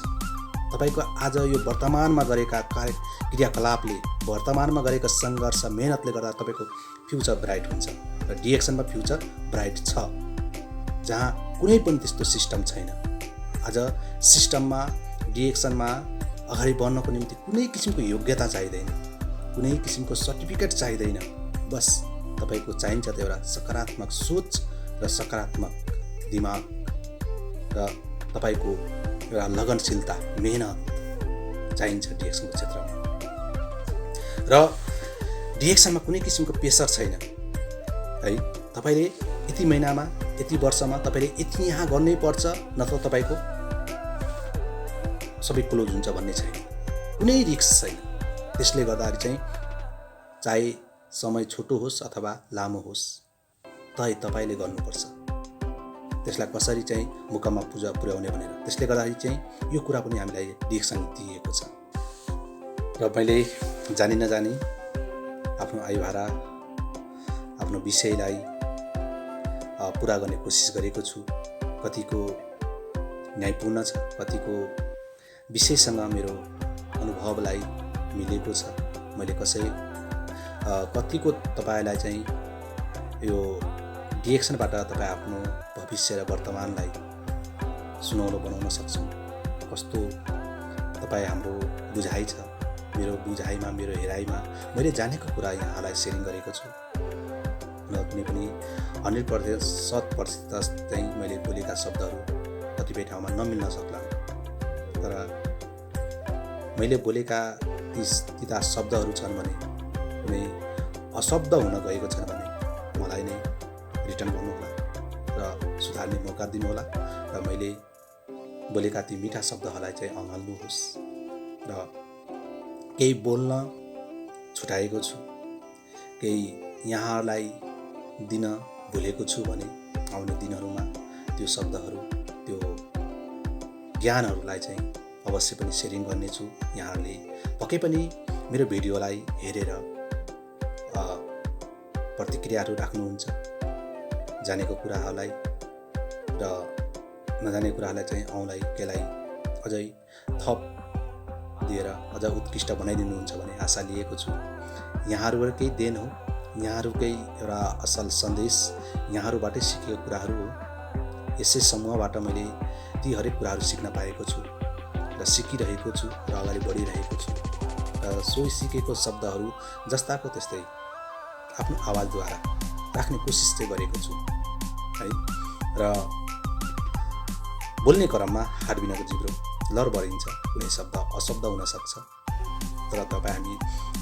तपाईँको आज यो वर्तमानमा गरेका क्रियाकलापले, वर्तमानमा गरेका सङ्घर्ष मेहनतले गर्दा तपाईँको फ्युचर ब्राइट हुन्छ र डिएक्सनमा फ्युचर ब्राइट छ, जहाँ कुनै पनि त्यस्तो सिस्टम छैन। आज सिस्टममा, डिएक्सनमा अगाडि बढ्नको निम्ति कुनै किसिमको योग्यता चाहिँदैन, कुनै किसिमको सर्टिफिकेट चाहिँदैन। बस तपाईँको चाहिन्छ त्यो एउटा सकारात्मक सोच र सकारात्मक दिमाग र तपाईँको एउटा लगनशीलता, मेहनत चाहिन्छ डिएक्सनको क्षेत्रमा। र डिएक्सनमा कुनै किसिमको प्रेसर छैन है। तपाईँले यति महिनामा, यति वर्षमा तपाईँले यति यहाँ गर्नै पर्छ, नत्र तपाईँको सबै क्लोज हुन्छ भन्ने छैन। कुनै रिस्क छैन। त्यसले गर्दाखेरि चाहिँ चाहे समय छोटो होस् अथवा लामो होस्, तपाईँले गर्नुपर्छ। त्यसलाई कसरी चाहिँ मुकाममा पुर्याउने भनेर, त्यसले गर्दाखेरि चाहिँ यो कुरा पनि हामीलाई डिएक्सन दिएको छ। र मैले जानी नजानी आफ्नो आयुभारा, आफ्नो विषयलाई पुरा गर्ने कोसिस गरेको छु। कतिको न्यायपूर्ण छ, कतिको विषयसँग मेरो अनुभवलाई मिलेको छ। मैले कतिको तपाईँलाई चाहिँ यो डिएक्सनबाट तपाईँ आफ्नो भविष्य र वर्तमानलाई सुनौलो बनाउन सक्छौँ। कस्तो तपाईँ हाम्रो बुझाइ छ, मेरो बुझाइमा, मेरो हेराइमा मैले जानेको कुरा यहाँलाई सेयरिङ गरेको छु। न कुनै पनि 100% चाहिँ मैले बोलेका शब्दहरू कतिपय ठाउँमा नमिल्न सक्ला, तर मैले बोलेका ती शब्दहरू छन् भने कुनै अशब्द हुन गएको छन् भने मलाई नै रिटर्न गर्नुहोला र सुधार्ने मौका दिनुहोला र मैले बोलेका ती मिठा शब्दहरूलाई चाहिँ अँगाल्नुहोस् र केही बोल्न छुटाएको छु, केही यहाँहरूलाई दिन भुलेको छु भने आउने दिनहरूमा त्यो शब्दहरू, त्यो ज्ञानहरूलाई चाहिँ अवश्य पनि सेयरिङ गर्नेछु। यहाँहरूले पक्कै पनि मेरो भिडियोलाई हेरेर प्रतिक्रियाहरू राख्नुहुन्छ, जानेको कुराहरूलाई र नजानेको कुराहरूलाई चाहिँ औँलाई केलाई अझै थप दिएर अझ उत्कृष्ट बनाइदिनुहुन्छ भन्ने आशा लिएको छु। यहाँहरूकै देन हो, यहाँहरूकै एउटा असल सन्देश, यहाँहरूबाटै सिकेको कुराहरू हो। यसै समूहबाट मैले ती हरेक कुराहरू सिक्न पाएको छु र सिकिरहेको छु र अगाडि बढिरहेको छु र सोही सिकेको शब्दहरू जस्ताको त्यस्तै आफ्नो आवाजद्वारा राख्ने कोसिस चाहिँ गरेको छु है। र बोल्ने क्रममा हाडबिनाको जिब्रो लरबरिन्छ, कुनै शब्द अशब्द हुनसक्छ, तर तपाईँ हामी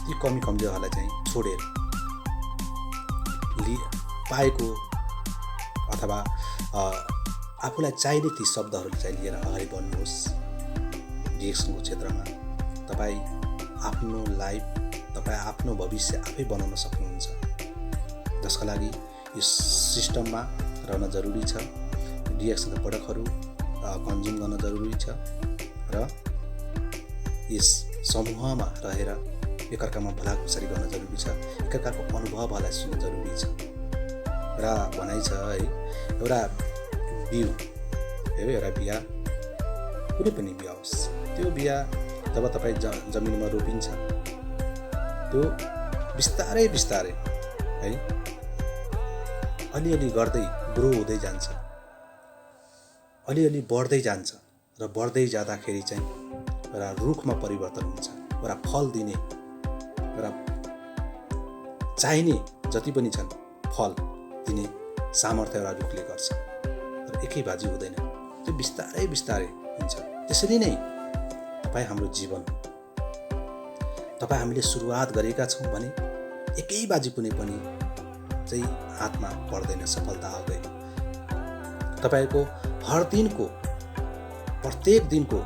ती कमी कमजोरहरूलाई चाहिँ छोडेर पाएको अथवा आफूलाई चाहिने ती शब्दहरू चाहिँ लिएर अगाडि बढ्नुहोस्। डिएक्सनको क्षेत्रमा तपाईँ आफ्नो लाइफ, तपाईँ आफ्नो भविष्य आफै बनाउन सक्नुहुन्छ, जसका लागि यो सिस्टममा रहन जरुरी छ। डिएक्सका प्रडक्टहरू कन्ज्युम गर्न जरुरी छ र यस समूहमा रहेर एकअर्कामा भलाखुसारी गर्न जरुरी छ, एकअर्काको अनुभवहरूलाई सुन्न जरुरी छ। र भनाइ छ है, एउटा बिउ एउटा बिहा, कुनै पनि बिहा होस्, त्यो बिहा जब तपाईँ जमिनमा रोपिन्छ त्यो बिस्तारै बिस्तारै है अलिअलि गर्दै ग्रो हुँदै जान्छ, अलिअलि बढ्दै जान्छ र बढ्दै जाँदाखेरि चाहिँ एउटा रुखमा परिवर्तन हुन्छ, एउटा फल दिने, एउटा चाहिने जति पनि छन् फल दिने सामर्थ्य एउटा रुखले गर्छ। तर एकै बाजी हुँदैन, त्यो बिस्तारै बिस्तारै हुन्छ। त्यसरी नै तपाईँ हाम्रो जीवन, तपाईँ हामीले सुरुवात गरेका छौँ भने एकै बाजी कुनै पनि चाहिँ हातमा पर्दैन, सफलता आउँदैन। तपाईँको हर दिनको, प्रत्येक दिनको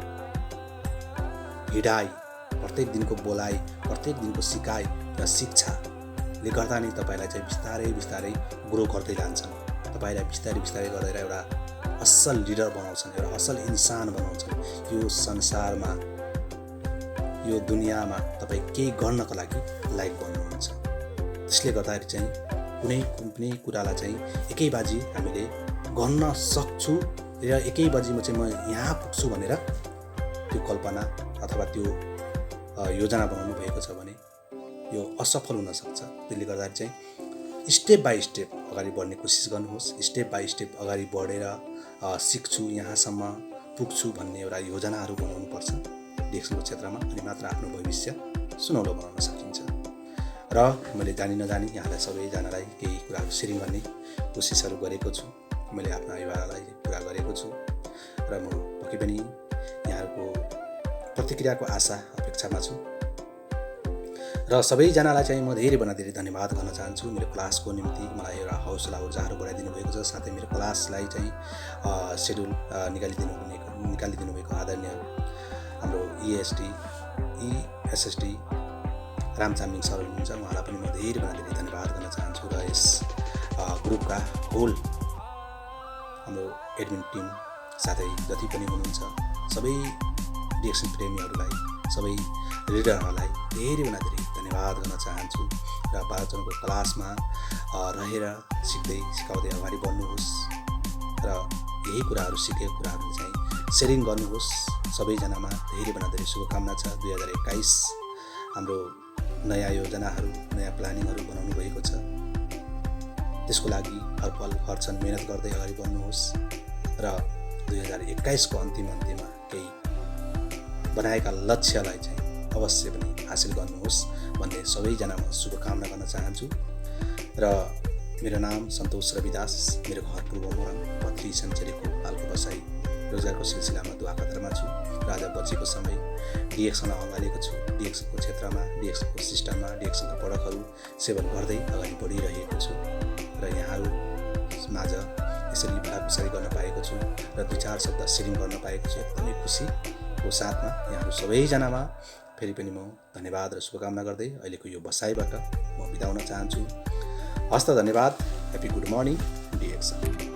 हिडाइ, प्रत्येक दिनको बोलाइ, प्रत्येक दिनको सिकाइ र शिक्षाले गर्दा नै तपाईँलाई चाहिँ बिस्तारै बिस्तारै ग्रो गर्दै जान्छन्। तपाईँलाई बिस्तारै बिस्तारै गरेर एउटा असल लिडर बनाउँछन्, एउटा असल इन्सान बनाउँछन्। यो संसारमा, यो दुनियाँमा तपाईँ केही गर्नको लागि लायक बन्नुहुन्छ। त्यसले गर्दाखेरि चाहिँ कुनै कुरालाई चाहिँ एकै बाजी हामीले गर्न सक्छु र एकै बाजीमा चाहिँ म यहाँ पुग्छु भनेर त्यो कल्पना अथवा त्यो योजना बनाउनु भएको छ भने यो असफल हुन सक्छ। त्यसले गर्दाखेरि चाहिँ स्टेप बाई स्टेप अगाडि बढ्ने कोसिस गर्नुहोस्। स्टेप बाई स्टेप अगाडि बढेर सिक्छु, यहाँसम्म पुग्छु भन्ने एउटा योजनाहरू बनाउनु पर्छ डिएक्सनको क्षेत्रमा, अनि मात्र आफ्नो भविष्य सुनौलो बनाउन सकिन्छ। र मैले जानी नजानी यहाँलाई सबैजनालाई केही कुराहरू सेयरिङ गर्ने कोसिसहरू गरेको छु। मैले आफ्नो अभिभावकलाई कुरा गरेको छु र म पक्कै पनि यहाँहरूको प्रतिक्रियाको आशा अपेक्षामा छु। र सबैजनालाई चाहिँ म धेरैभन्दा धेरै धन्यवाद गर्न चाहन्छु। मेरो क्लासको निम्ति मलाई एउटा हौसला ऊर्जाहरू बढाइदिनु भएको छ, साथै मेरो क्लासलाई चाहिँ सेड्युल निकालिदिनु भएको आदरणीय हाम्रो एसएसडी रामचामिङ सर हुनुहुन्छ, उहाँलाई पनि म धेरैभन्दा धेरै धन्यवाद गर्न चाहन्छु। र यस ग्रुपका होल हाम्रो एडमिन टिम साथै जति पनि हुनुहुन्छ सबै डिएक्सन प्रेमीहरूलाई, सबै रिडरहरूलाई धेरैभन्दा धेरै धन्यवाद गर्न चाहन्छु। र 12 जनको क्लासमा रहेर सिकाउँदै अगाडि बढ्नुहोस् र यही कुराहरू सिकेको कुराहरू चाहिँ सेयरिङ गर्नुहोस्। सबैजनामा धेरैभन्दा धेरै शुभकामना छ। 2021 हाम्रो नयाँ योजनाहरू, नयाँ प्लानिङहरू बनाउनु भएको छ। त्यसको लागि हरपल हरक्षण मेहनत गर्दै अगाडि बढ्नुहोस् र 2021 को अन्तिममा केही बनाएका लक्ष्यलाई चाहिँ अवश्य पनि हासिल गर्नुहोस् भन्ने सबैजनामा शुभकामना गर्न चाहन्छु। र मेरो नाम सन्तोष रविदास, मेरो घर पूर्व मोरङ, पत्री सञ्चरीको हालको बसाई रोजगारको सिलसिलामा दुवापत्रमा छु। राजा बचेको समय डिएक्सनलाई अँगालेको छु। डिएक्सनको क्षेत्रमा, डिएक्सको सिस्टममा, डिएक्सनका प्रडक्टहरू सेवन गर्दै अगाडि बढिरहेको छु र यहाँहरू माझ यसरी भलाकुसारी गर्न पाएको छु र 2-4 शब्द सेयरिङ गर्न पाएको छु। एकदमै खुसीको साथमा यहाँहरू सबैजनामा फेरि पनि म धन्यवाद र शुभकामना गर्दै अहिलेको यो बसाइबाट म बिताउन चाहन्छु। हस्त धन्यवाद। Happy good morning DXN.